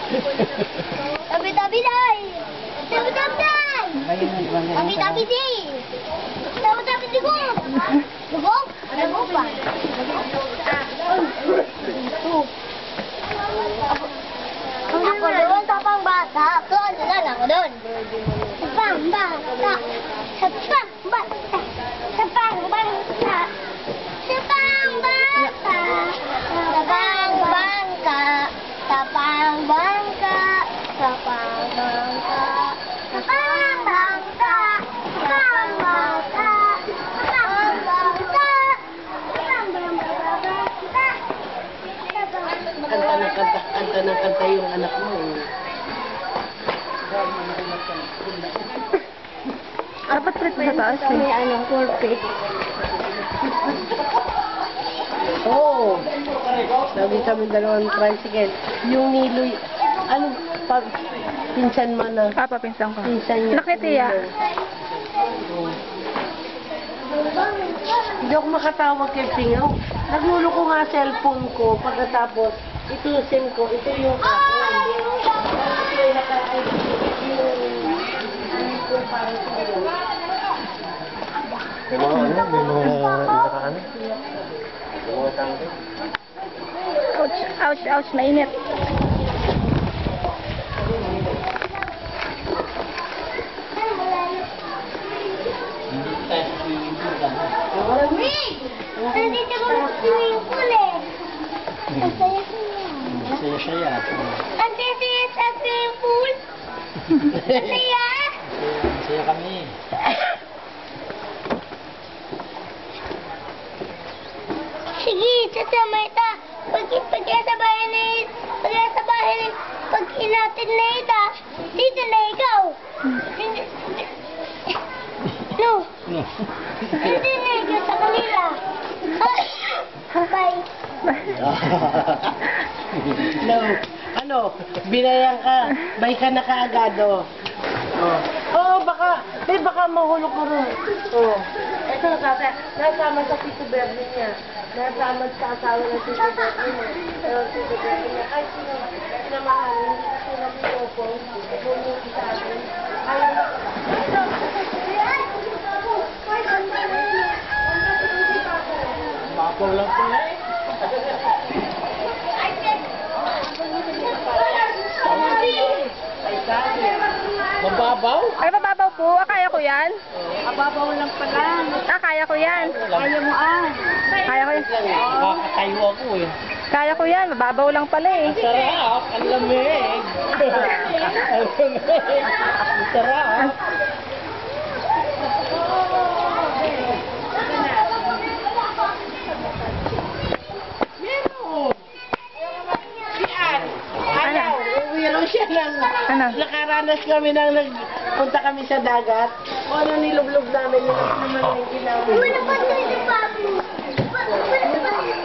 Tabi-tabi day! Tabi-tabi day! Tabi-tabi day! Tabi-tabi digong! Digong? Digong pa? Ako doon sa pang bata. Doon na lang ako doon. Sa pang bata. Sa pang bata. Sa pang bata. Sa pang bata. Sa pang bangka. Sa pang bangka. Sa pang bangka. Sa pang bangka. Sa pang bangka. Sa pang bangka. Kanta ng kanta yung anak mo. Dapat trip sa taas eh. May anong pulpit. Oo. Sabi kami dalawang tricycle. Yung niloy, ano, pinsan mo na. Pinsan ko. Pinsan niya. Nakitiya. Oo. Hindi ako makatawag kay Pingaw. Naglulo ko nga cellphone ko. Pagkatapos, ito yung SIM ko. Ito yung ako. Ito yung naka-ID. Yung parang sa'yo. May mga nakaano? May mga tangke. Ouch, ouch, ouch, mainit. Nandito ko sa swimming pool eh. Ang saya-saya. Saya-saya. Ang saya sa swimming pool. Ang saya. Saya kami. Sige, sasama ita. Pag sa bahay, pag inatid na ita, dito na ikaw. No. No. Hindi na ikaw sa kanila. Bye. No. Ano? Binayang ka. Bay ka na kaagado. Oh, baka mahulog ko rin. Oh. Ito, nasama sa Tito Bernie niya. Nasama sa asawa ng Tito Bernie niya. Pero Tito Bernie niya, ay, sinamahan, hindi kasi nabito ko. Bumuti sa akin. Ayaw na. Mapaw lang po na eh. Mababaw? Ay, mababaw po. Kaya ko yan. Ababaw lang pala. Kaya ko yan. Kaya mo Kaya ko yan. Nakakatayo ako eh. Kaya ko yan. Mababaw lang pala eh. Sarap! Ang lamig! Ang lamig! Ang sarap! Meron siya ng Ano? nakaranas kami nang nagpunta kami sa dagat. O ano nilublog namin yung naman yung ginawa. Wala pa tayo sa bago. Wala pa tayo.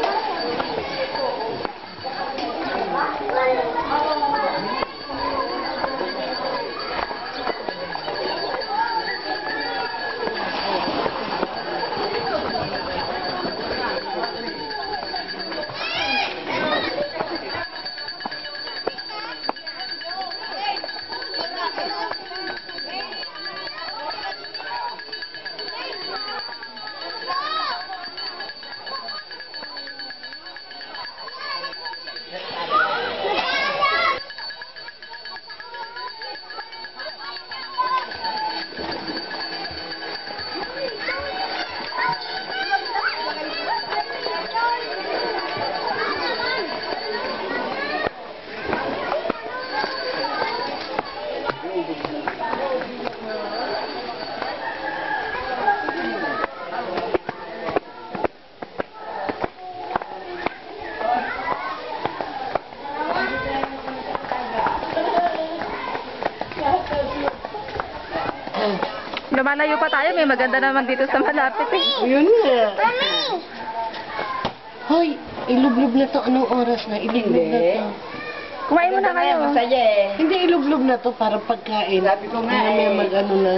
Lumalayo pa tayo. May maganda naman dito sa malapit eh. Yun nga. Mami! Hoy, ilublob na to. Anong oras na? Ilublob na to. Kumain muna kayo. Hindi, ilublob na to para pagkain. Sabi ko nga eh. mag-ano na.